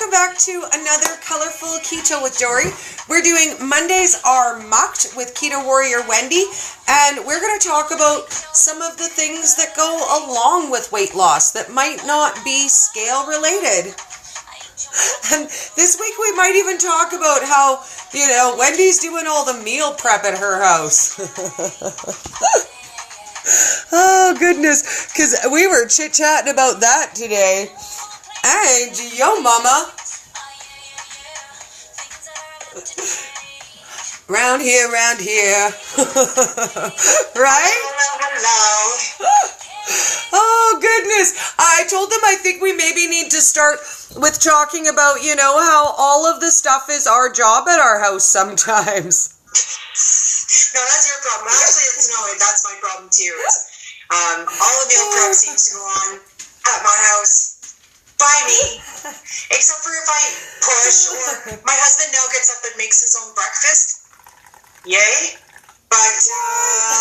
welcome back to another colorful keto with Dory. We're doing Mondays are MUK'd with keto warrior Wende, and we're going to talk about some of the things that go along with weight loss that might not be scale related. And this week we might even talk about how, Wendy's doing all the meal prep at her house. Oh, goodness, because we were chit-chatting about that today. And yo, mama. Round here. Right? Hello. Oh, goodness. I told them I think we maybe need to start with talking about, how all of the stuff is our job at our house sometimes. No, that's your problem. Actually, that's my problem too. All the meal prep seems to go on at my house by me, except for if I push, or my husband now gets up and makes his own breakfast. Yay. But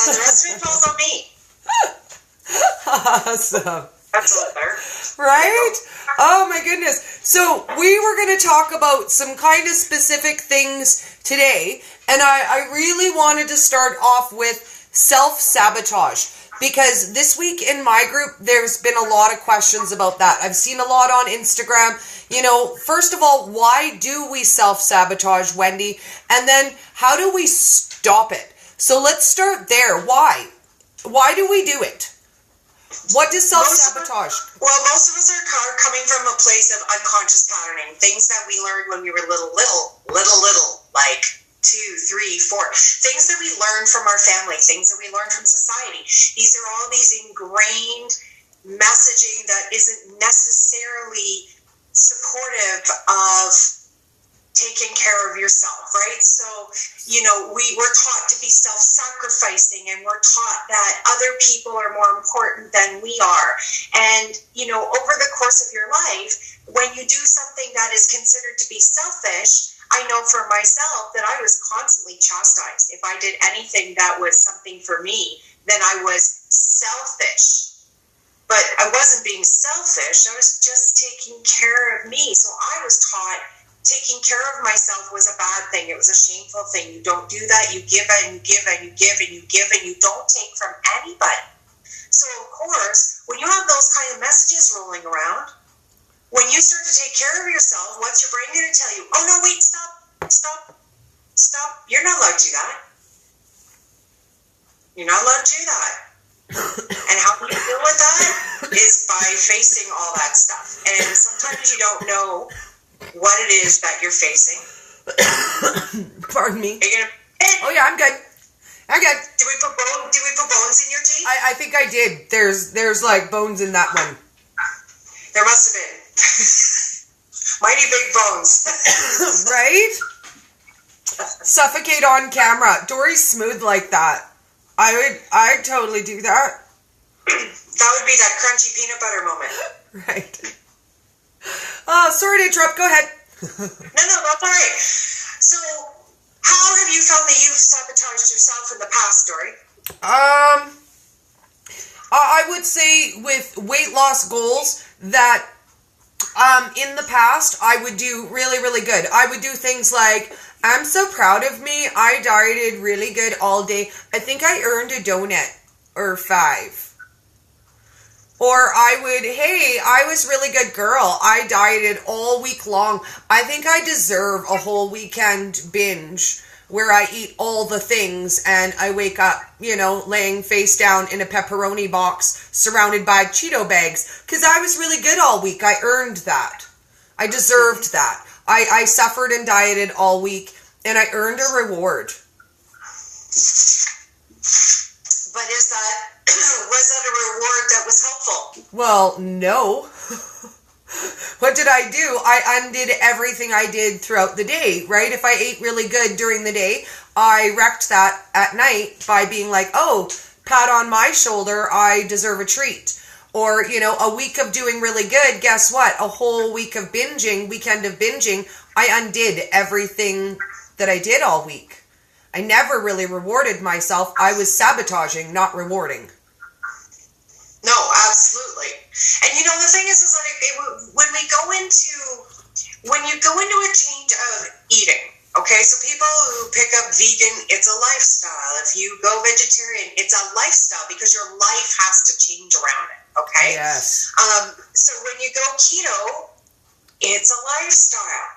the rest of it falls on me. Awesome. That's a lot better. Right? Oh my goodness. So we were going to talk about some kind of specific things today, and I really wanted to start off with self-sabotage. Because this week in my group, there's been a lot of questions about that. I've seen a lot on Instagram. First of all, why do we self-sabotage, Wende? And then, how do we stop it? So let's start there. Why? Why do we do it? What does self-sabotage? Well, most of us are coming from a place of unconscious patterning. Things that we learned when we were little, like 2, 3, 4. Things that we learned from our family, things that we learned from society. These are all these ingrained messaging that isn't necessarily supportive of taking care of yourself, right? So, we're taught to be self-sacrificing, and we're taught that other people are more important than we are. And, over the course of your life, when you do something that is considered to be selfish, I know for myself that I was constantly chastised. If I did anything that was something for me, then I was selfish. But I wasn't being selfish. I was just taking care of me. So I was taught taking care of myself was a bad thing. It was a shameful thing. You don't do that. You give and you give and you give and you give, and you don't take from anybody. So, of course, when you have those kind of messages rolling around, when you start to take care of yourself, what's your brain going to tell you? Oh, no, wait, stop. You're not allowed to do that. You're not allowed to do that. And how you deal with that is by facing all that stuff. And sometimes you don't know what it is that you're facing. Pardon me. Are you gonna? Oh, yeah, I'm good. Did we put bones in your teeth? I think I did. There's like bones in that one. There must have been. Mighty big bones. Right? Suffocate on camera. Dory's smooth like that. I'd totally do that. That would be that crunchy peanut butter moment. Right. Sorry to interrupt. Go ahead. No, that's all right. So, how have you found that you've sabotaged yourself in the past, Dory? I would say with weight loss goals that in the past, I would do really, really good. I would do things like, I'm so proud of me. I dieted really good all day. I think I earned a donut or 5. Or I was really good girl. I dieted all week long. I think I deserve a whole weekend binge where I eat all the things and I wake up, laying face down in a pepperoni box surrounded by Cheeto bags. Because I was really good all week. I earned that. I deserved that. I suffered and dieted all week and I earned a reward. But was that a reward that was helpful? Well, no. What did I do? I undid everything I did throughout the day, right? If I ate really good during the day, I wrecked that at night by being like, oh, pat on my shoulder, I deserve a treat. Or, a week of doing really good, guess what? A whole weekend of binging, I undid everything that I did all week. I never really rewarded myself. I was sabotaging, not rewarding. No, absolutely. And the thing is like when you go into a change of eating. Okay, so people who pick up vegan, it's a lifestyle. If you go vegetarian, it's a lifestyle because your life has to change around it. Okay? Yes. So when you go keto, it's a lifestyle.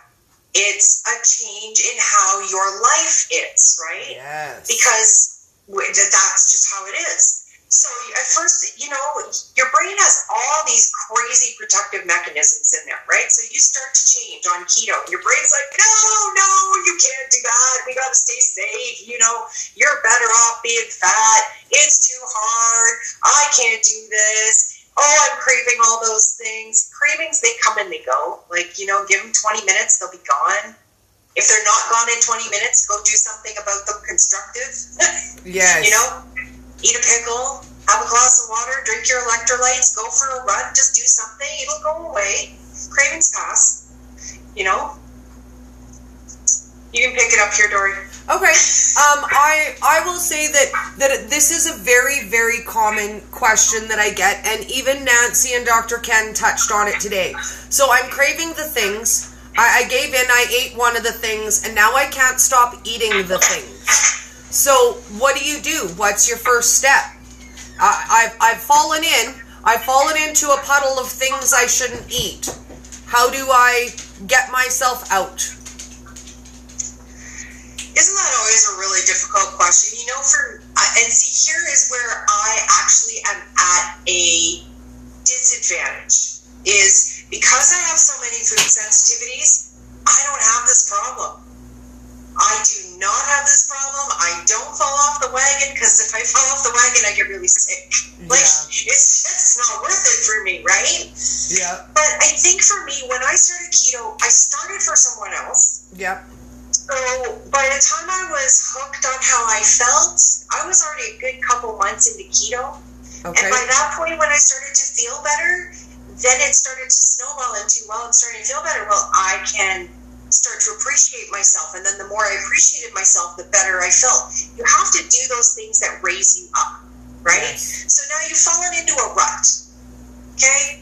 It's a change in how your life is, right? Yes. Because that's just how it is. So at first, you know, your brain has all these crazy protective mechanisms in there, right? So you start to change on keto. Your brain's like, no, you can't do that. We got to stay safe. You know, you're better off being fat. It's too hard. I can't do this. Oh, I'm craving all those things. Cravings, they come and they go. Like, you know, give them 20 minutes, they'll be gone. If they're not gone in 20 minutes, go do something about them constructive. Yes. You know? Eat a pickle, have a glass of water, drink your electrolytes, go for a run, just do something. It'll go away. Cravings pass. You know? You can pick it up here, Dory. Okay. I will say that this is a very, very common question that I get, and even Nancy and Dr. Ken touched on it today. So I'm craving the things. I gave in, I ate one of the things, and now I can't stop eating the things. So what do? What's your first step? I've fallen into a puddle of things I shouldn't eat. How do I get myself out? Isn't that always a really difficult question? You know, and see, here is where I actually am at a disadvantage. Is because I have so many food sensitivities, I don't have this problem. I do not have this problem. I don't fall off the wagon because if I fall off the wagon, I get really sick. Like, it's just not worth it for me, right? Yeah. But I think for me, when I started keto, I started for someone else. Yep. So by the time I was hooked on how I felt, I was already a good couple months into keto. Okay. And by that point, when I started to feel better, then it started to snowball into, well, I'm starting to feel better. Well, I can start to appreciate myself, and then the more I appreciated myself, the better I felt. You have to do those things that raise you up, right? Yes. So now you've fallen into a rut, okay?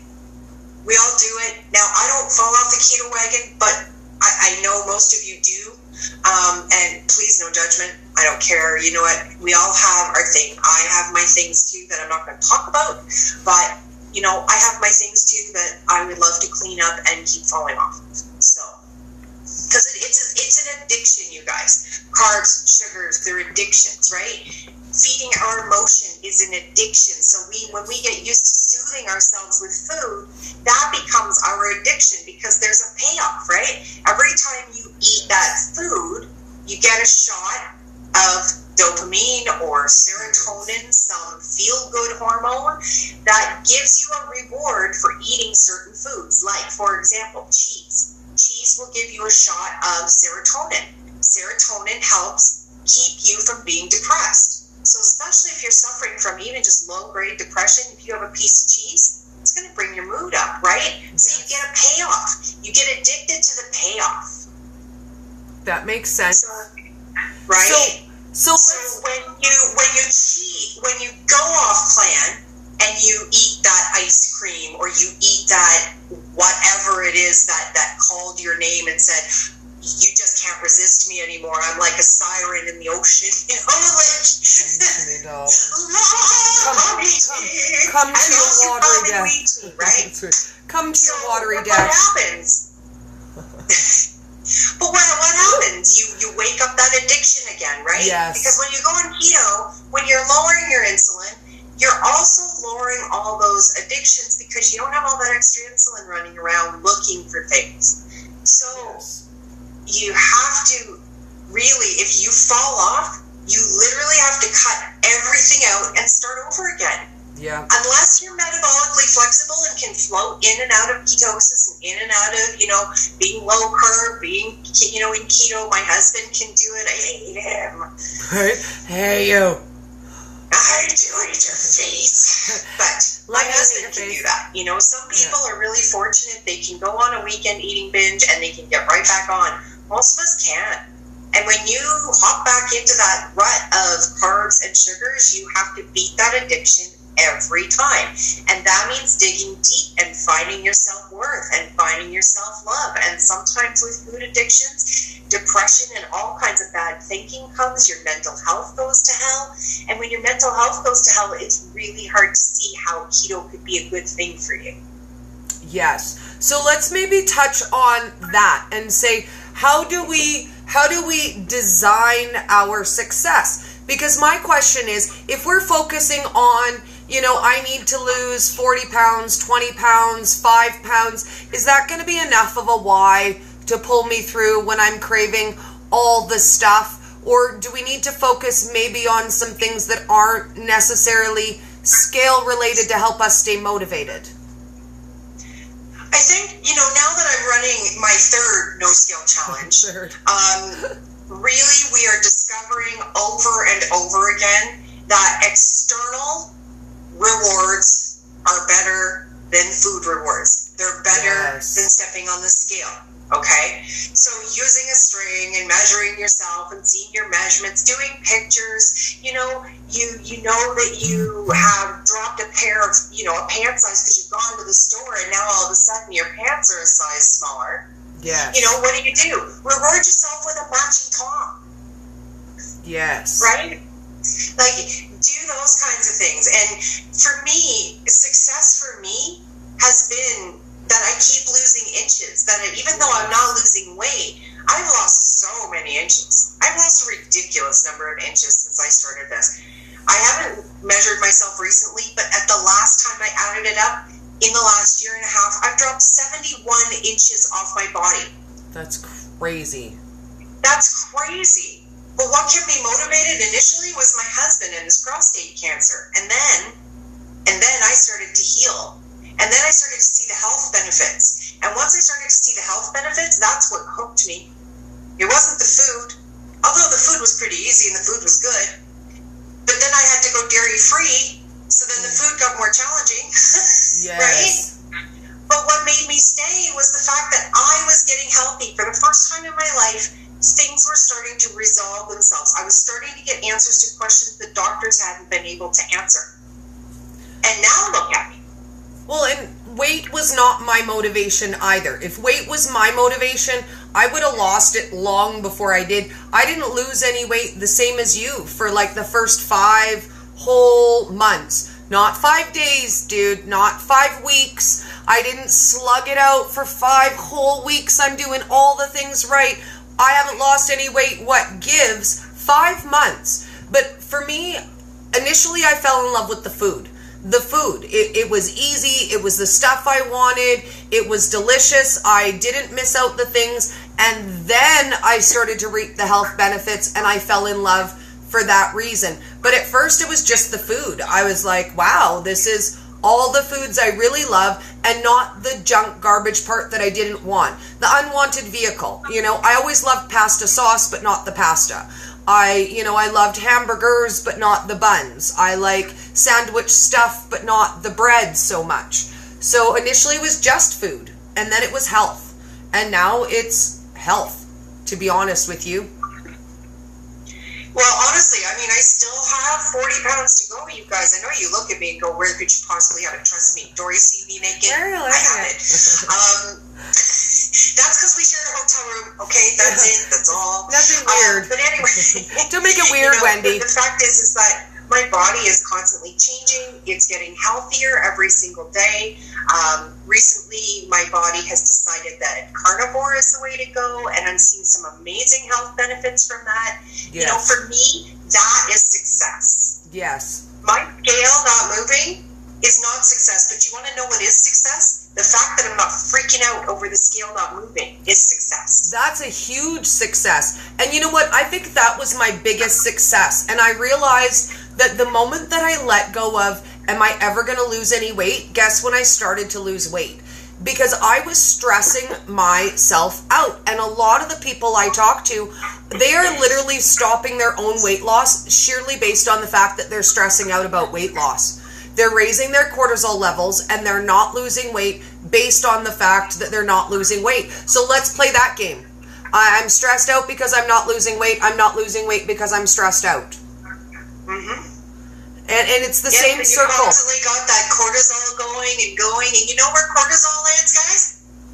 We all do it. Now, I don't fall off the keto wagon, but I know most of you do, and please, no judgment. I don't care. You know what? We all have our thing. I have my things, too, that I'm not going to talk about, but, you know, I have my things, too, that I would love to clean up and keep falling off of. So, because it's an addiction, you guys. Carbs, sugars, they're addictions, right? Feeding our emotion is an addiction. So when we get used to soothing ourselves with food, that becomes our addiction because there's a payoff, right? Every time you eat that food, you get a shot of dopamine or serotonin, some feel-good hormone that gives you a reward for eating certain foods. Like, for example, cheese. Cheese will give you a shot of serotonin. Serotonin helps keep you from being depressed. So especially if you're suffering from even just low-grade depression, if you have a piece of cheese, it's going to bring your mood up, right? Yes. So you get a payoff. You get addicted to the payoff. That makes sense. Right? So when you cheat, when you go off plan and you eat that ice cream or you eat that whatever it is that called your name and said, you just can't resist me anymore. I'm like a siren in the ocean. You know, like, come to your watery death. Right? Come to your watery death. What happens? But what happens? You wake up that addiction again, right? Yes. Because when you go on keto, when you're lowering your insulin, you're also lowering all those addictions because you don't have all that extra insulin running around looking for things. So you have to really, if you fall off, you literally have to cut everything out and start over again. Yeah. Unless you're metabolically flexible and can float in and out of ketosis and in and out of, you know, being low carb, being, you know, in keto. My husband can do it. I hate him. Hey, you. I do hate your face. But my husband can do that. You know, some people are really fortunate. They can go on a weekend eating binge and they can get right back on. Most of us can't. And when you hop back into that rut of carbs and sugars, you have to beat that addiction every time. And that means digging deep and finding your self-worth and finding your self-love. And sometimes with food addictions, depression and all kinds of bad thinking comes, your mental health goes to hell. And when your mental health goes to hell, it's really hard to see how keto could be a good thing for you. Yes. So let's maybe touch on that and say, how do we design our success? Because my question is, if we're focusing on, I need to lose 40 pounds, 20 pounds, 5 pounds, is that going to be enough of a why to pull me through when I'm craving all the stuff? Or do we need to focus maybe on some things that aren't necessarily scale related to help us stay motivated? I think, now that I'm running my third no-scale challenge, really we are discovering over and over again that external rewards are better than food rewards. They're better than stepping on the scale, okay? So using a string and measuring yourself and seeing your measurements, doing pictures, you know that you have dropped a pair of, a pant size because you've gone to the store and now all of a sudden your pants are a size smaller. Yeah. What do? Reward yourself with a matching top. Yes. Right? Like, do those kinds of things. And for me, success for me has been that I keep losing inches. That even though I'm not losing weight, I've lost so many inches. I've lost a ridiculous number of inches since I started this. I haven't measured myself recently, but at the last time I added it up, in the last year and a half, I've dropped 71 inches off my body. That's crazy. That's crazy. But what kept me motivated initially was my husband and his prostate cancer. And then I started to heal. And then I started to see the health benefits. And once I started to see the health benefits, that's what hooked me. It wasn't the food. Although the food was pretty easy and the food was good. But then I had to go dairy-free, so then the food got more challenging. Yes. Right? But what made me stay was the fact that I was getting healthy. For the first time in my life, things were starting to resolve themselves. I was starting to get answers to questions that doctors hadn't been able to answer. And now look at me. Well, and weight was not my motivation either. If weight was my motivation, I would have lost it long before I did. I didn't lose any weight the same as you for like the first 5 whole months. Not 5 days, dude. Not 5 weeks. I didn't slug it out for 5 whole weeks. I'm doing all the things right. I haven't lost any weight. What gives? 5 months. But for me, initially I fell in love with the food. The food. It was easy. It was the stuff I wanted. It was delicious. I didn't miss out the things. And then I started to reap the health benefits and I fell in love for that reason. But at first it was just the food. I was like, wow, this is all the foods I really love and not the junk garbage part that I didn't want. The unwanted vehicle. I always loved pasta sauce, but not the pasta. I loved hamburgers, but not the buns. I like sandwich stuff, but not the bread so much. So initially it was just food, and then it was health. And now it's health, to be honest with you. Well, honestly, I still have 40 pounds to go, you guys. I know you look at me and go, where could you possibly have it? Trust me. Dory, see me naked? I have it. That's because we shared a hotel room, okay? That's it. That's all. Nothing weird. But anyway. Don't make it weird, Wendy. The fact is that my body is constantly changing. It's getting healthier every single day. Recently, my body has decided that carnivore is the way to go, and I'm seeing some amazing health benefits from that. Yes. For me, that is success. Yes. My scale not moving is not success, but you want to know what is success? The fact that I'm not freaking out over the scale not moving is success. That's a huge success. And you know what? I think that was my biggest success. And I realized that the moment that I let go of, am I ever going to lose any weight? Guess when I started to lose weight? Because I was stressing myself out. And a lot of the people I talk to, they are literally stopping their own weight loss sheerly based on the fact that they're stressing out about weight loss. They're raising their cortisol levels and they're not losing weight based on the fact that they're not losing weight. So let's play that game. I'm stressed out because I'm not losing weight. I'm not losing weight because I'm stressed out. Mm-hmm. And it's the Yeah, same but you circle. constantly got that cortisol going, and you know where cortisol lands, guys?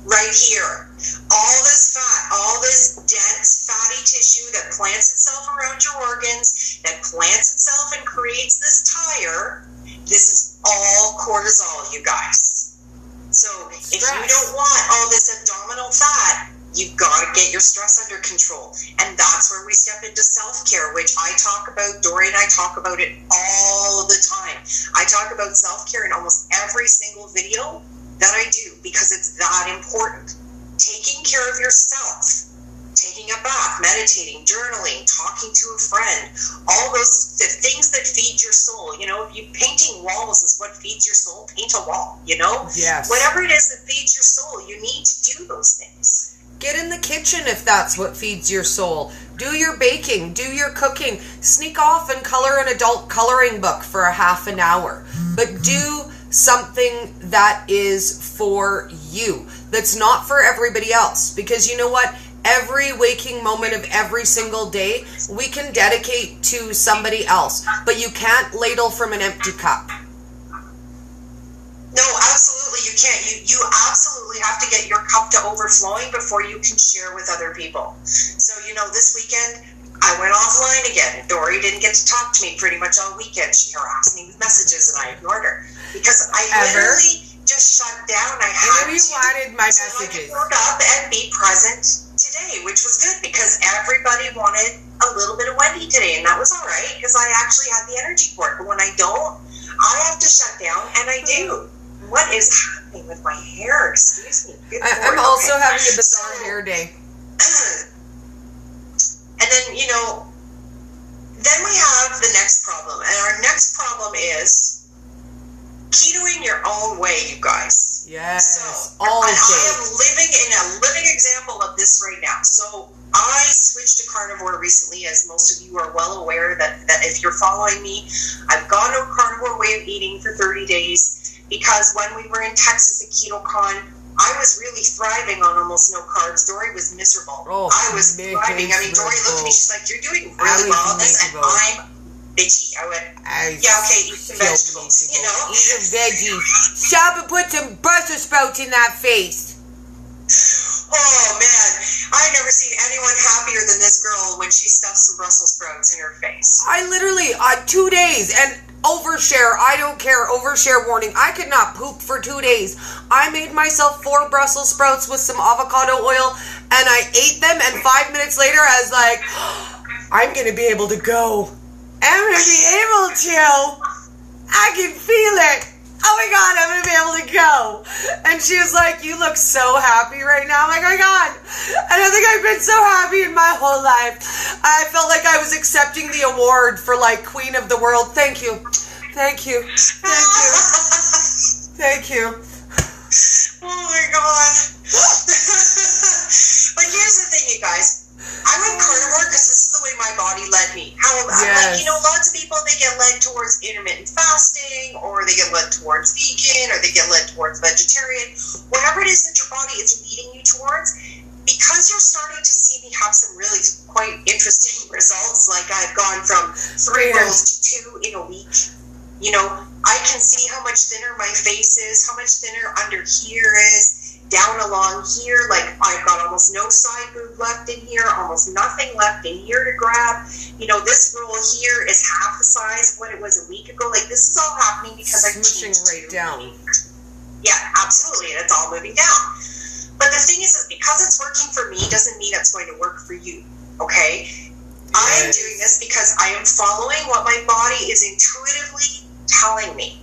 Right here. All this fat, all this dense fatty tissue that plants itself around your organs, that plants itself and creates this tire, this is all cortisol, you guys. So if you don't want all this abdominal fat, you've got to get your stress under control. And that's where we step into self-care, which I talk about. Dory and I talk about it all the time. I talk about self-care in almost every single video that I do because it's that important. Taking care of yourself, taking a bath, meditating, journaling, talking to a friend, all those the things that feed your soul. You know, if you painting walls is what feeds your soul, paint a wall, you know? Yes. Whatever it is that feeds your soul, you need to do those things. Get in the kitchen if that's what feeds your soul. Do your baking, do your cooking. Sneak off and color an adult coloring book for a half an hour. But do something that is for you, that's not for everybody else. Because you know what? Every waking moment of every single day, we can dedicate to somebody else. But you can't ladle from an empty cup. No, absolutely you can't. You absolutely have to get your cup to overflowing before you can share with other people. So, you know, this weekend I went offline again. Dory didn't get to talk to me pretty much all weekend. She harassed me with messages and I ignored her because I literally just shut down. I had you wanted my messages. I could work up and be present today, which was good because everybody wanted a little bit of Wendy today, and that was all right because I actually had the energy for it. But when I don't, I have to shut down, and I do. What is happening with my hair? Excuse me. I'm also having a bizarre hair day. And then, you know, then we have the next problem. And our next problem is ketoing your own way, you guys. Yes. So, I am living in a living example of this right now. So I switched to carnivore recently, as most of you are well aware that if you're following me, I've gone to a carnivore way of eating for 30 days. Because when we were in Texas at KetoCon, I was really thriving on almost no carbs. Dory was miserable. Oh, I was thriving. I mean, Dory looked at me. She's like, "You're doing really well on this," and I'm bitchy. I went, "Yeah, okay, eat some vegetables, you know." Eat some veggies. Stop and put some Brussels sprouts in that face. Oh man, I've never seen anyone happier than this girl when she stuffs some Brussels sprouts in her face. I literally 2 days and. Overshare, I don't care, overshare warning. I could not poop for 2 days. I made myself 4 Brussels sprouts with some avocado oil and I ate them, and 5 minutes later I was like, I'm going to be able to go. I'm going to be able to. I can feel it. Oh my God, I'm going to be able to go. And she was like, you look so happy right now. I'm like, oh my God. I don't think I've been so happy in my whole life. I felt like I was accepting the award for like Queen of the World. Thank you. Thank you. Thank you. Thank you. Oh my God. But here's the thing, you guys. I went carnivore because this is the way my body led me. Like, you know, lots of people, they get led towards intermittent fasting, or they get led towards vegan, or they get led towards vegetarian. Whatever it is that your body is leading you towards, because you're starting to see me have some really quite interesting results, like I've gone from 3 rolls to 2 in a week. You know, I can see how much thinner my face is, how much thinner under here is, down along here, like I've got almost no side boob left in here, almost nothing left in here to grab. You know, this roll here is half the size of what it was a week ago. Like, this is all happening because I'm smooshing right down. Yeah, absolutely, and it's all moving down. But the thing is because it's working for me doesn't mean it's going to work for you, okay? I am doing this because I am following what my body is intuitively telling me.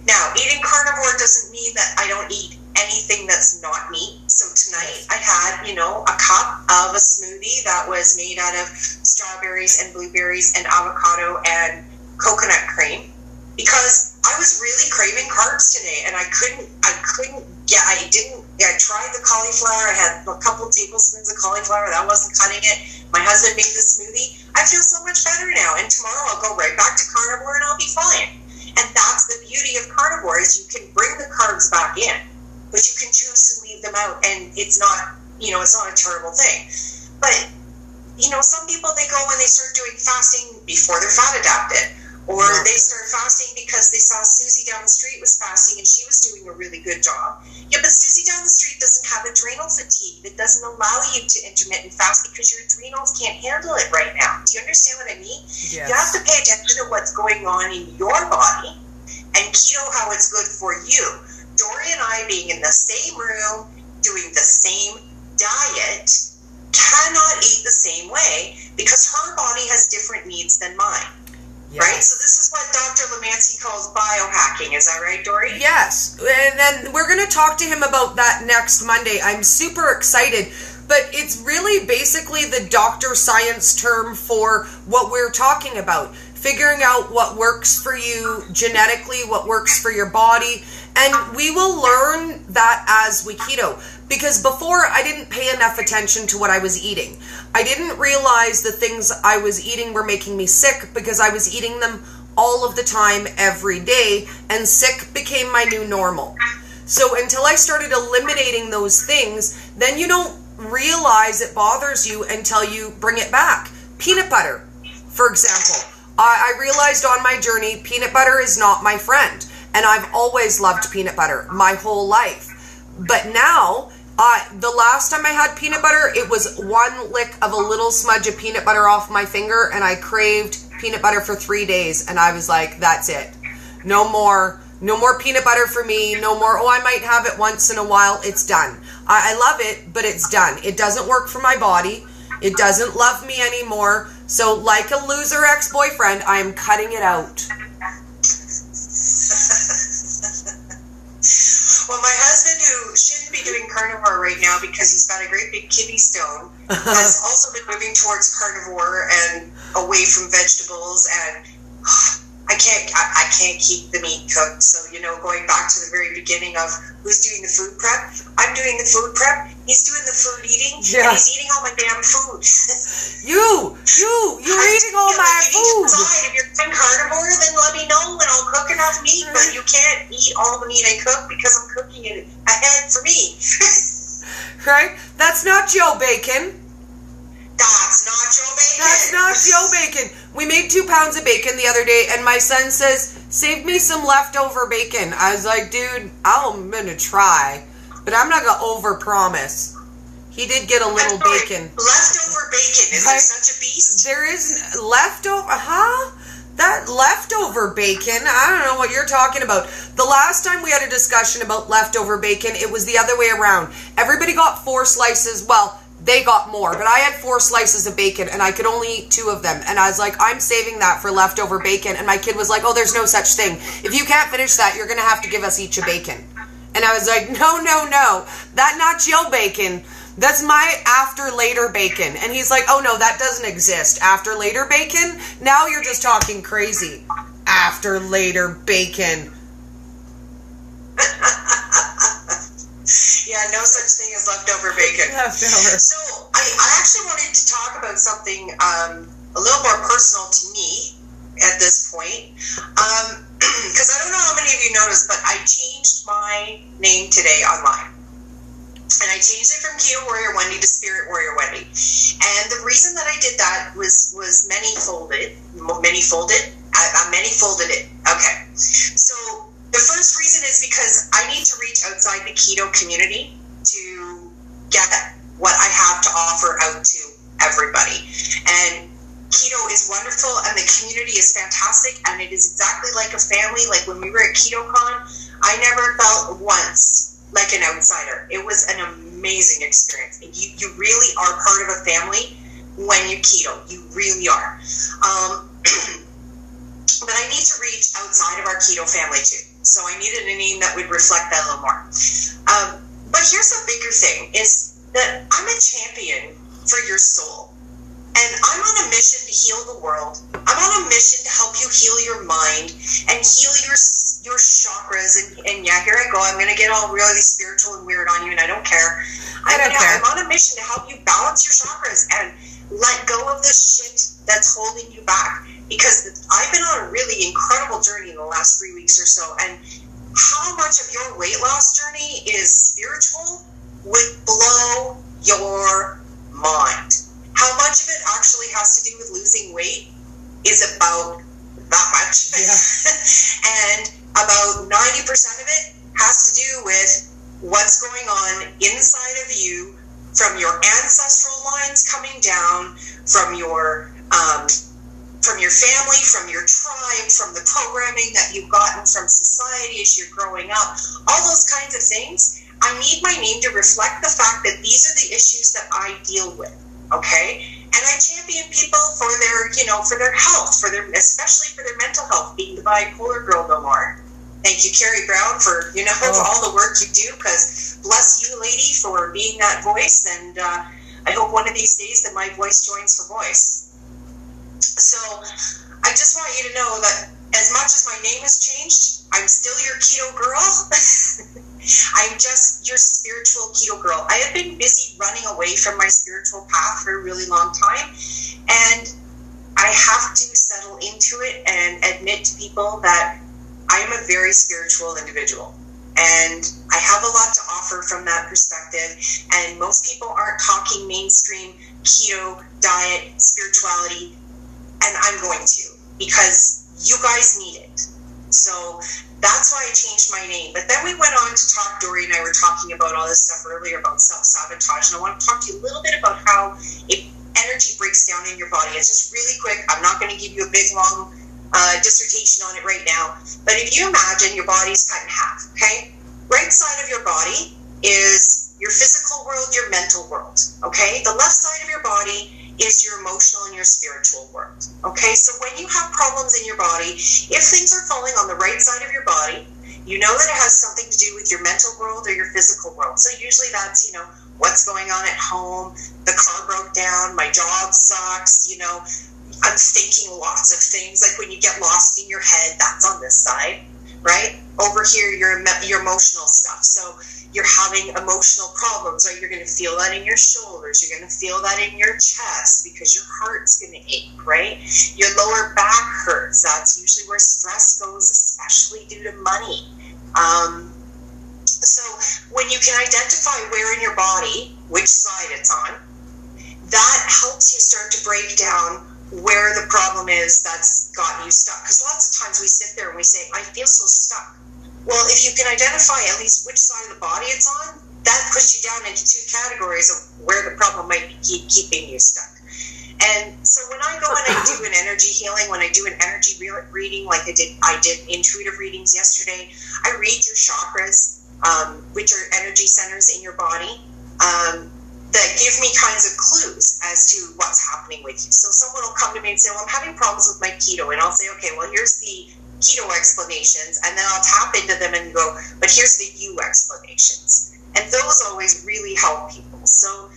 Now, eating carnivore doesn't mean that I don't eat anything that's not meat. So tonight I had, you know, a cup of a smoothie that was made out of strawberries and blueberries and avocado and coconut cream because I was really craving carbs today and I tried the cauliflower. I had a couple tablespoons of cauliflower. That wasn't cutting it. My husband made the smoothie. I feel so much better now. And tomorrow I'll go right back to carnivore and I'll be fine. And that's the beauty of carnivore is you can bring the carbs back in, but you can choose to leave them out, and it's not, you know, it's not a terrible thing. But, you know, some people, they go when they start doing fasting before they're fat adapted, Or they start fasting because they saw Susie down the street was fasting and she was doing a really good job. Yeah, but Susie down the street doesn't have adrenal fatigue. It doesn't allow you to intermittent fast because your adrenals can't handle it right now. Do you understand what I mean? Yes. You have to pay attention to what's going on in your body and keto how it's good for you. Dory and I being in the same room, doing the same diet, cannot eat the same way because her body has different needs than mine. Yes. Right? So this is what Dr. Lemansky calls biohacking. Is that right, Dory? Yes. And then we're going to talk to him about that next Monday. I'm super excited. But it's really basically the doctor science term for what we're talking about. Figuring out what works for you genetically, what works for your body. And we will learn that as we keto. Because before, I didn't pay enough attention to what I was eating. I didn't realize the things I was eating were making me sick because I was eating them all of the time, every day, and sick became my new normal. So until I started eliminating those things, then you don't realize it bothers you until you bring it back. Peanut butter, for example. I realized on my journey, peanut butter is not my friend. And I've always loved peanut butter my whole life. But now, the last time I had peanut butter, it was one lick of a little smudge of peanut butter off my finger, and I craved peanut butter for 3 days, and I was like, that's it. No more peanut butter for me, no more, I might have it once in a while, it's done. I love it, but it's done. It doesn't work for my body. It doesn't love me anymore. So like a loser ex-boyfriend, I am cutting it out. Well, my husband, who shouldn't be doing carnivore right now because he's got a great big kidney stone, has also been moving towards carnivore and away from vegetables. And I can't keep the meat cooked. So, going back to the very beginning of who's doing the food prep, I'm doing the food prep. He's doing the food eating, and he's eating all my damn food. You're eating all my food. If you're doing carnivore, then let me know and I'll cook enough meat. But you can't eat all the meat I cook because I'm cooking it ahead for me. Right? That's not Joe Bacon. That's not Joe Bacon. That's not Joe Bacon. We made 2 pounds of bacon the other day, and my son says, save me some leftover bacon. I was like, dude, I'm going to try, but I'm not going to overpromise. He did get a little bacon. Leftover bacon. Is there such a beast? There is leftover, that leftover bacon, I don't know what you're talking about. The last time we had a discussion about leftover bacon, it was the other way around. Everybody got 4 slices. Well, they got more, but I had 4 slices of bacon and I could only eat 2 of them. And I was like, I'm saving that for leftover bacon. And my kid was like, oh, there's no such thing. If you can't finish that, you're going to have to give us each a bacon. And I was like, no. That not Joe bacon. That's my after later bacon. And he's like, oh no, that doesn't exist. After later bacon? Now you're just talking crazy. After later bacon. Yeah, no such thing as leftover bacon. Leftover. So I actually wanted to talk about something a little more personal to me at this point. Because I don't know how many of you noticed, but I changed my name today online. And I changed it from Keto Warrior Wende to Spirit Warrior Wende. And the reason that I did that was many-folded. I many-folded it. Okay. So the first reason is because I need to reach outside the keto community to get what I have to offer out to everybody. And keto is wonderful and the community is fantastic and it is exactly like a family. Like when we were at KetoCon, I never felt once like an outsider. It was an amazing experience. You really are part of a family when you keto. You really are. But I need to reach outside of our keto family too. So I needed a name that would reflect that a little more. But here's the bigger thing is that I'm a champion for your soul. And I'm on a mission to heal the world. I'm on a mission to help you heal your mind and heal your chakras. And yeah, here I go. I'm going to get all really spiritual and weird on you, and I don't care. I'm on a mission to help you balance your chakras and let go of the shit that's holding you back. Because I've been on a really incredible journey in the last 3 weeks or so. And how much of your weight loss journey is spiritual would blow your mind. How much of it actually has to do with losing weight is about that much. Yeah. And about 90% of it has to do with what's going on inside of you, from your ancestral lines coming down, from your family, from your tribe, from the programming that you've gotten from society as you're growing up, all those kinds of things. I need my name to reflect the fact that these are the issues that I deal with, okay? And I champion people for their, for their health, especially for their mental health, being the bipolar girl no more. Thank you, Carrie Brown, for, for all the work you do, because bless you, lady, for being that voice, and I hope one of these days that my voice joins her voice. So I just want you to know that as much as my name has changed, I'm still your keto girl. I'm just your spiritual keto girl. I have been busy running away from my spiritual path for a really long time, and I have to settle into it and admit to people that I am a very spiritual individual, and I have a lot to offer from that perspective, and most people aren't talking mainstream keto diet spirituality, and I'm going to, because you guys need it. So that's why I changed my name. But then we went on to talk, Dory and I were talking about all this stuff earlier about self-sabotage, and I want to talk to you a little bit about how energy breaks down in your body. It's just really quick. I'm not going to give you a big, long dissertation on it right now. But if you imagine your body's cut in half, okay? Right side of your body is your physical world, your mental world, okay? The left side of your body is your emotional and your spiritual world, okay? So when you have problems in your body, if things are falling on the right side of your body, you know that it has something to do with your mental world or your physical world. So usually that's, what's going on at home, the car broke down, my job sucks, I'm thinking lots of things, like when you get lost in your head, that's on this side, right? Over here, your emotional stuff. So you're having emotional problems, right? You're going to feel that in your shoulders. You're going to feel that in your chest because your heart's going to ache, right? Your lower back hurts. That's usually where stress goes, especially due to money. So when you can identify where in your body, which side it's on, that helps you start to break down where the problem is that's gotten you stuck. Because lots of times we sit there and we say, I feel so stuck. Well, if you can identify at least which side of the body it's on, that puts you down into two categories of where the problem might be keeping you stuck. And so when I go and I do an energy healing, when I do an energy reading, like I did intuitive readings yesterday, I read your chakras, which are energy centers in your body, that give me kinds of clues as to what's happening with you. So someone will come to me and say, well, I'm having problems with my keto. And I'll say, okay, well, here's the keto explanations. And then I'll tap into them and go, but here's the you explanations. And those always really help people. So,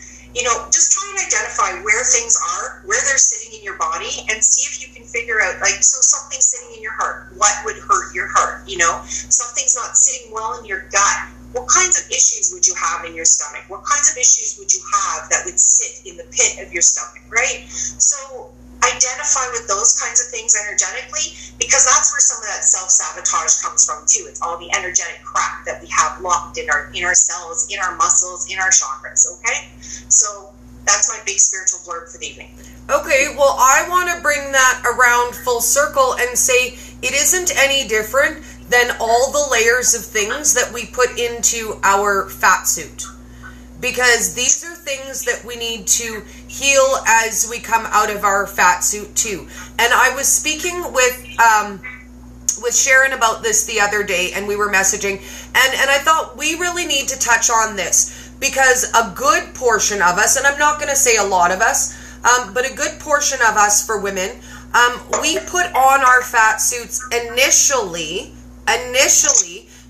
just try and identify where things are, where they're sitting in your body, and see if you can figure out, so something's sitting in your heart. What would hurt your heart? Something's not sitting well in your gut. What kinds of issues would you have in your stomach? What kinds of issues would you have that would sit in the pit of your stomach, right? So identify with those kinds of things energetically, because that's where some of that self-sabotage comes from too. It's all the energetic crap that we have locked in our cells, in our muscles, in our chakras, okay? So that's my big spiritual blurb for the evening. Okay, well, I want to bring that around full circle and say it isn't any different than all the layers of things that we put into our fat suit. Because these are things that we need to heal as we come out of our fat suit too. And I was speaking with Sharon about this the other day, and we were messaging, and I thought we really need to touch on this, because a good portion of us, and I'm not going to say a lot of us, but a good portion of us for women, we put on our fat suits initially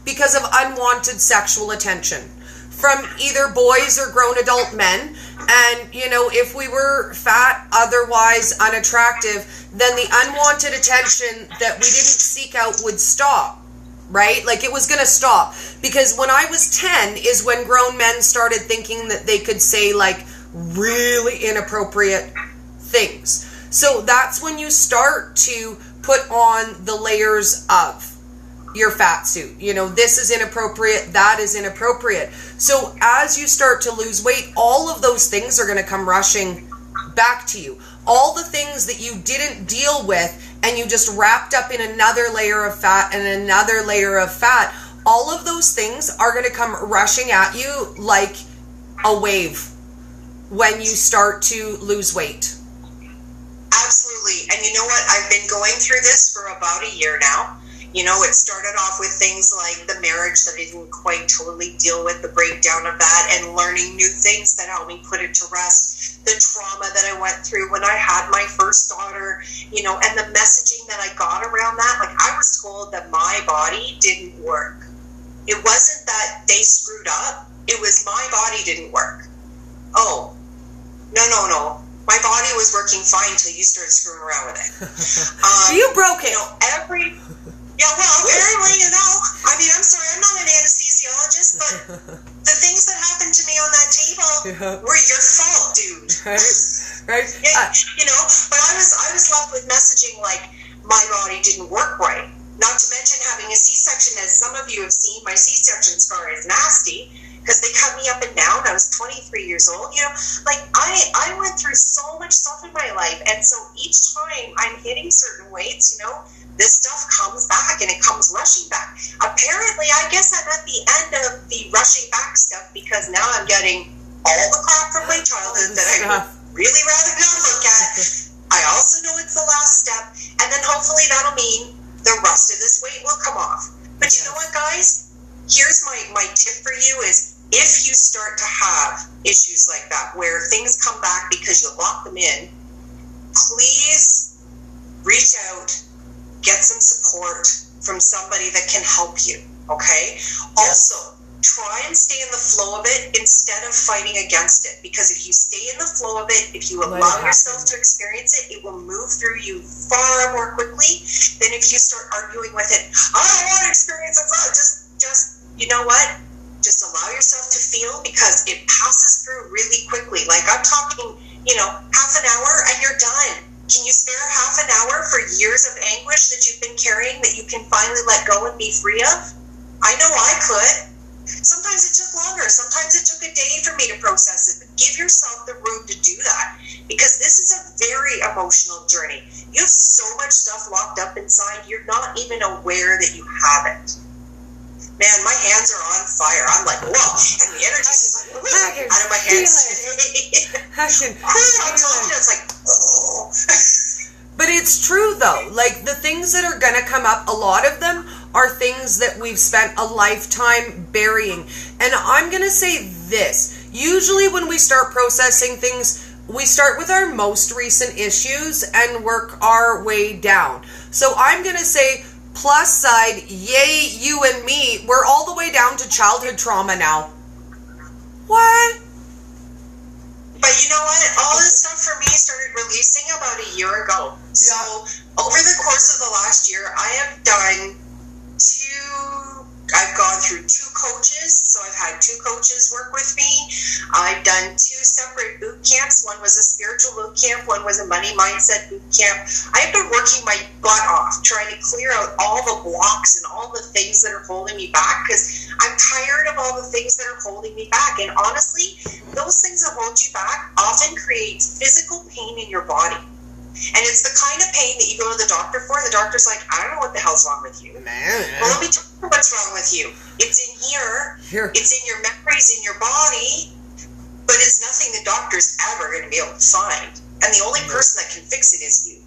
because of unwanted sexual attention from either boys or grown adult men. And, if we were fat, otherwise unattractive, then the unwanted attention that we didn't seek out would stop, right? Like, it was going to stop. Because when I was 10 is when grown men started thinking that they could say, really inappropriate things. So that's when you start to put on the layers of your fat suit. This is inappropriate, that is inappropriate. So as you start to lose weight, all of those things are going to come rushing back to you. all the things that you didn't deal with and you just wrapped up in another layer of fat and another layer of fat, all of those things are going to come rushing at you like a wave when you start to lose weight. Absolutely. And you know what? I've been going through this for about a year now. You know, it started off with things like the marriage that I didn't quite totally deal with, the breakdown of that, and learning new things that helped me put it to rest. The trauma that I went through when I had my first daughter, you know, and the messaging that I got around that. Like, I was told that my body didn't work. It wasn't that they screwed up. It was my body didn't work. Oh, no. My body was working fine until you started screwing around with it. You broke it. You know, yeah, well, apparently, you know. I mean, I'm sorry, I'm not an anesthesiologist, but the things that happened to me on that table were your fault, dude. Right. Yeah, you know, but I was left with messaging like my body didn't work right. Not to mention having a C-section, as some of you have seen, my C-section scar is nasty because they cut me up and down. I was 23 years old. You know, like I went through so much stuff in my life, and so each time I'm hitting certain weights, you know, this stuff comes back and it comes rushing back. Apparently, I guess I'm at the end of the rushing back stuff because now I'm getting all the crap from my childhood that I would really rather not look at. I also know it's the last step, and then hopefully that'll mean the rest of this weight will come off. But you know what, guys? Here's my tip for you is if you start to have issues like that where things come back because you lock them in, please reach out, get some support from somebody that can help you, okay? Yes. Also, try and stay in the flow of it instead of fighting against it, because if you stay in the flow of it, if you allow yourself to experience it, it will move through you far more quickly than if you start arguing with it. I don't want to experience it. Just you know what? Just allow yourself to feel, because it passes through really quickly. Like, I'm talking, you know, half an hour and you're done. Can you spare half an hour for years of anguish that you've been carrying that you can finally let go and be free of? I know I could. Sometimes it took longer. Sometimes it took a day for me to process it. But give yourself the room to do that, because this is a very emotional journey. You have so much stuff locked up inside, you're not even aware that you have it. Man, my hands are on fire. I'm like, whoa. And the energy's like, out of my hands. I'm telling you, it's like, oh. But it's true, though. Like, the things that are going to come up, a lot of them are things that we've spent a lifetime burying. And I'm going to say this. Usually when we start processing things, we start with our most recent issues and work our way down. So I'm going to say, plus side, yay, you and me, we're all the way down to childhood trauma now. What? But you know what? All this stuff for me started releasing about a year ago. So over the course of the last year, I've gone through 2 coaches. So I've had 2 coaches work with me. I've done 2 separate boot camps. One was a spiritual boot camp. One was a money mindset boot camp. I've been working my butt off trying to clear out all the blocks and all the things that are holding me back, because I'm tired of all the things that are holding me back. And honestly, those things that hold you back often create physical pain in your body. And it's the kind of pain that you go to the doctor for, and the doctor's like, I don't know what the hell's wrong with you. Well, let me tell you what's wrong with you. It's in here. It's in your memories, in your body, but it's nothing the doctor's ever going to be able to find. And the only person that can fix it is you.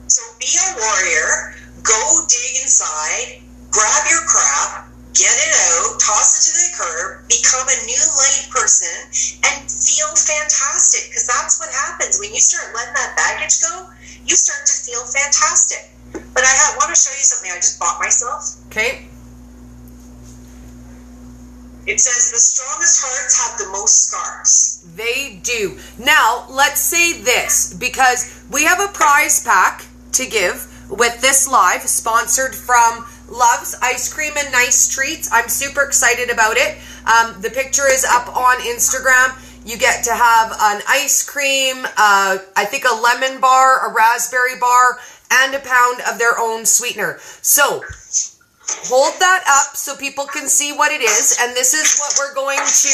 So be a warrior, go dig inside, grab your crap, get it out, toss it to the curb, become a new light person, and feel fantastic, because that's what happens. When you start letting that baggage go, you start to feel fantastic. But I want to show you something I just bought myself. Okay. It says the strongest hearts have the most scars. They do. Now, let's say this, because we have a prize pack to give with this live, sponsored from Love's Ice Cream and Nice Treats. I'm super excited about it. The picture is up on Instagram. You get to have an ice cream, I think a lemon bar, a raspberry bar, and a pound of their own sweetener. So, hold that up so people can see what it is, and this is what we're going to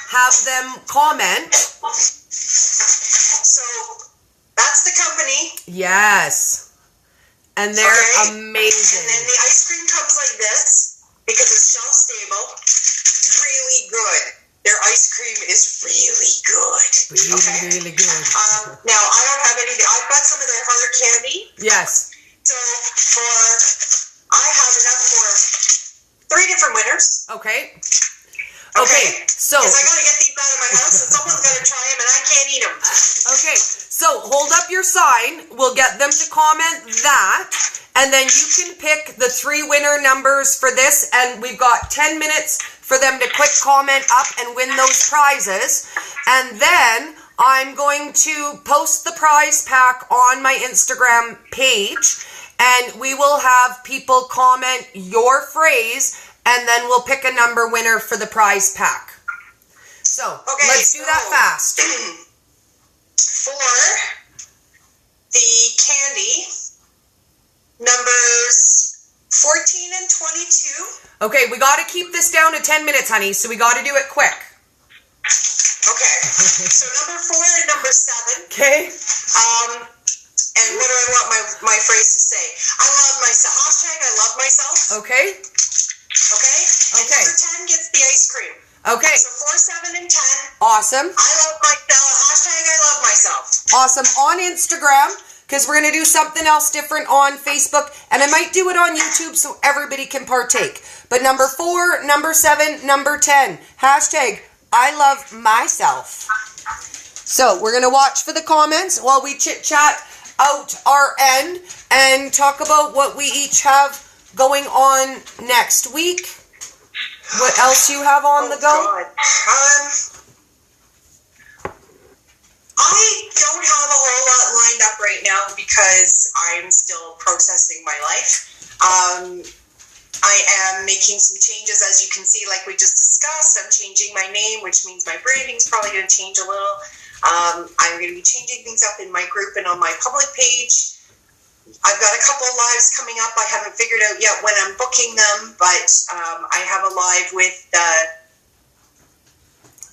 have them comment. So that's the company. Yes. And they're amazing. And then the ice cream comes like this because it's shelf stable. Really good. Their ice cream is really good. Really good. Now, I don't have any. I've got some of their hard candy. Yes. So I have enough for 3 different winners. Okay. So So. Because I gotta get these out of my house, and someone's gotta try them, and I can't eat them. Okay. So hold up your sign. We'll get them to comment that, and then you can pick the 3 winner numbers for this. And we've got 10 minutes for them to quick comment up and win those prizes. And then I'm going to post the prize pack on my Instagram page, and we will have people comment your phrase, and then we'll pick a number winner for the prize pack. So let's do that fast. For the candy, numbers 14 and 22. Okay, we got to keep this down to 10 minutes, honey, so we got to do it quick. Okay, so number 4 and number 7. Okay. And what do I want my phrase to say? I love myself. Hashtag I love myself. Okay. Okay? And number 10 gets the ice cream. Okay. So 4, 7, and 10. Awesome. I love myself. Hashtag I love myself. Awesome. On Instagram, because we're going to do something else different on Facebook, and I might do it on YouTube so everybody can partake. But number 4, number 7, number 10. Hashtag I love myself. So we're going to watch for the comments while we chit-chat out our end and talk about what we each have going on next week. What else you have on the go? God. I don't have a whole lot lined up right now because I'm still processing my life. I am making some changes, as you can see, like we just discussed. I'm changing my name, which means my branding's probably going to change a little. I'm going to be changing things up in my group and on my public page. I've got a couple of lives coming up. I haven't figured out yet when I'm booking them, but I have a live with,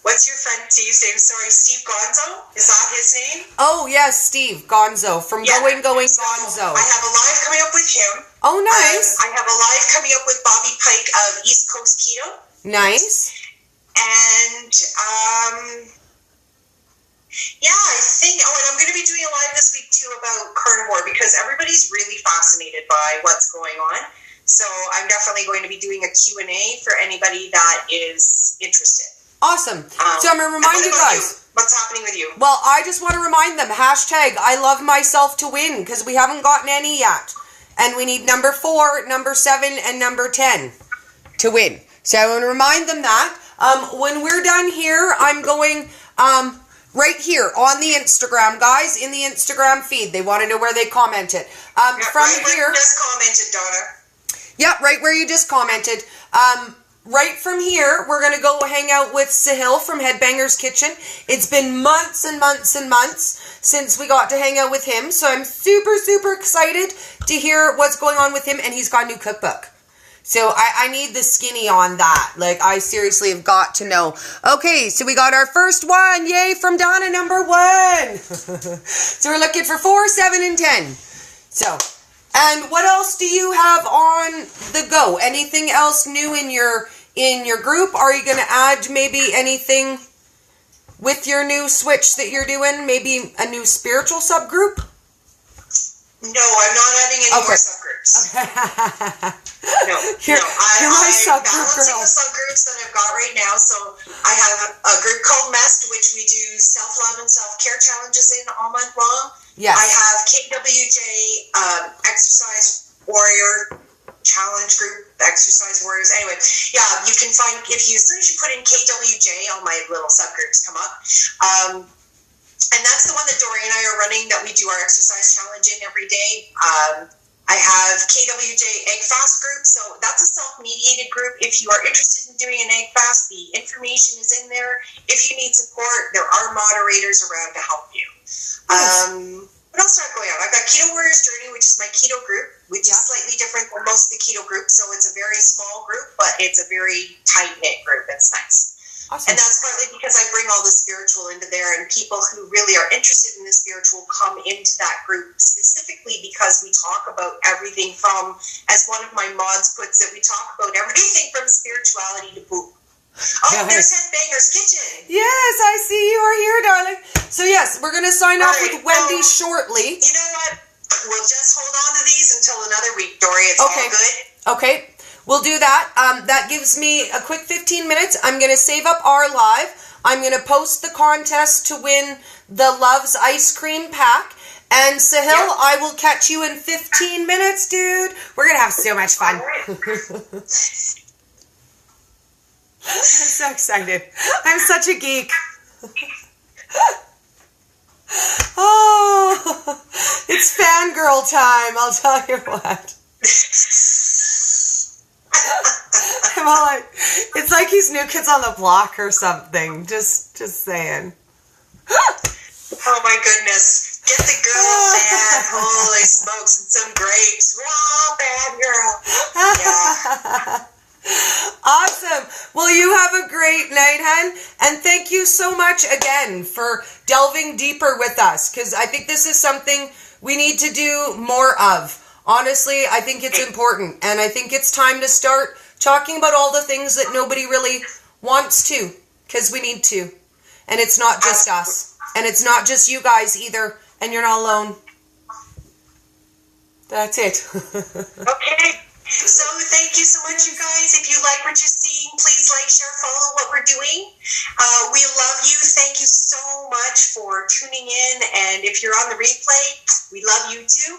what's your friend Steve's name? Sorry, Steve Gonzo? Is that his name? Oh, yes, Steve Gonzo from Going Gonzo. I have a live coming up with him. Oh, nice. I have a live coming up with Bobby Pike of East Coast Keto. Nice. And, yeah, I think, and I'm going to be doing a live this week too about carnivore because everybody's really fascinated by what's going on. So I'm definitely going to be doing a Q&A for anybody that is interested. Awesome. So I'm going to remind you guys. What's happening with you? Well, I just want to remind them, hashtag I love myself to win because we haven't gotten any yet. And we need number 4, number 7, and number 10 to win. So I want to remind them that. When we're done here, I'm going... right here on the Instagram, guys, in the Instagram feed. They want to know where they commented. From right here, where you just commented, Donna. Yeah, right where you just commented. Right from here, we're going to go hang out with Sahil from Headbangers Kitchen. It's been months and months and months since we got to hang out with him, so I'm super, super excited to hear what's going on with him, and he's got a new cookbook. So I need the skinny on that. Like, I seriously have got to know. Okay, so we got our first one. Yay, from Donna, number 1. So we're looking for 4, 7, and 10. So, and what else do you have on the go? Anything else new in your group? Are you going to add maybe anything with your new switch that you're doing? Maybe a new spiritual subgroup? No, I'm not adding any more subgroups. No. You're my subgroup balancing girl. the subgroups that I've got right now. So I have a group called MEST, which we do self-love and self-care challenges in all month long. Yes. I have KWJ Exercise Warrior Challenge Group, Exercise Warriors. Anyway, yeah, you can find, as soon as you put in KWJ, all my little subgroups come up. And that's the one that Dory and I are running, that we do our exercise challenge in every day. I have KWJ Egg Fast group, so that's a self-mediated group. If you are interested in doing an egg fast, the information is in there. If you need support, there are moderators around to help you. Nice. What else do I have going on? I've got Keto Warriors Journey, which is my keto group, which is slightly different than most of the keto groups. So it's a very small group, but it's a very tight-knit group. It's nice. Awesome. And that's partly because I bring all the spiritual into there, and people who really are interested in the spiritual come into that group specifically because we talk about everything from, as one of my mods puts it, we talk about everything from spirituality to poop. Oh, there's Headbanger's Kitchen. Yes, I see you are here, darling. So yes, we're going to sign off with Wendy shortly. You know what? We'll just hold on to these until another week, Dory. It's all good. Okay. We'll do that. That gives me a quick 15 minutes. I'm going to save up our live. I'm going to post the contest to win the Love's Ice Cream Pack. And Sahil, I will catch you in 15 minutes, dude. We're going to have so much fun. I'm so excited. I'm such a geek. Oh, it's fangirl time, I'll tell you what. I'm all like, it's like he's New Kids on the Block or something. Just saying. Oh my goodness. Get the good old bad, holy smokes, and some grapes. Wow, bad girl. Yeah. Awesome. Well, you have a great night, hun. And thank you so much again for delving deeper with us, because I think this is something we need to do more of. Honestly, I think it's important, and I think it's time to start talking about all the things that nobody really wants to, because we need to. And it's not just us. And it's not just you guys either, and you're not alone. That's it. Okay. So thank you so much, you guys. If you like what you're seeing, please like, share, follow what we're doing. We love you. Thank you so much for tuning in. And if you're on the replay, we love you too.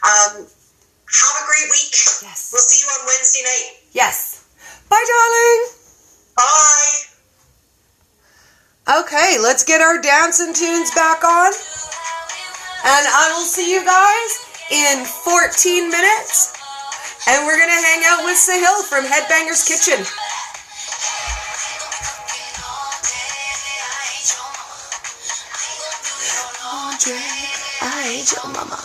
Have a great week. Yes. We'll see you on Wednesday night. Yes. Bye, darling. Bye. Okay, let's get our dancing tunes back on. And I will see you guys in 14 minutes. And we're going to hang out with Sahil from Headbanger's Kitchen. I ain't your mama.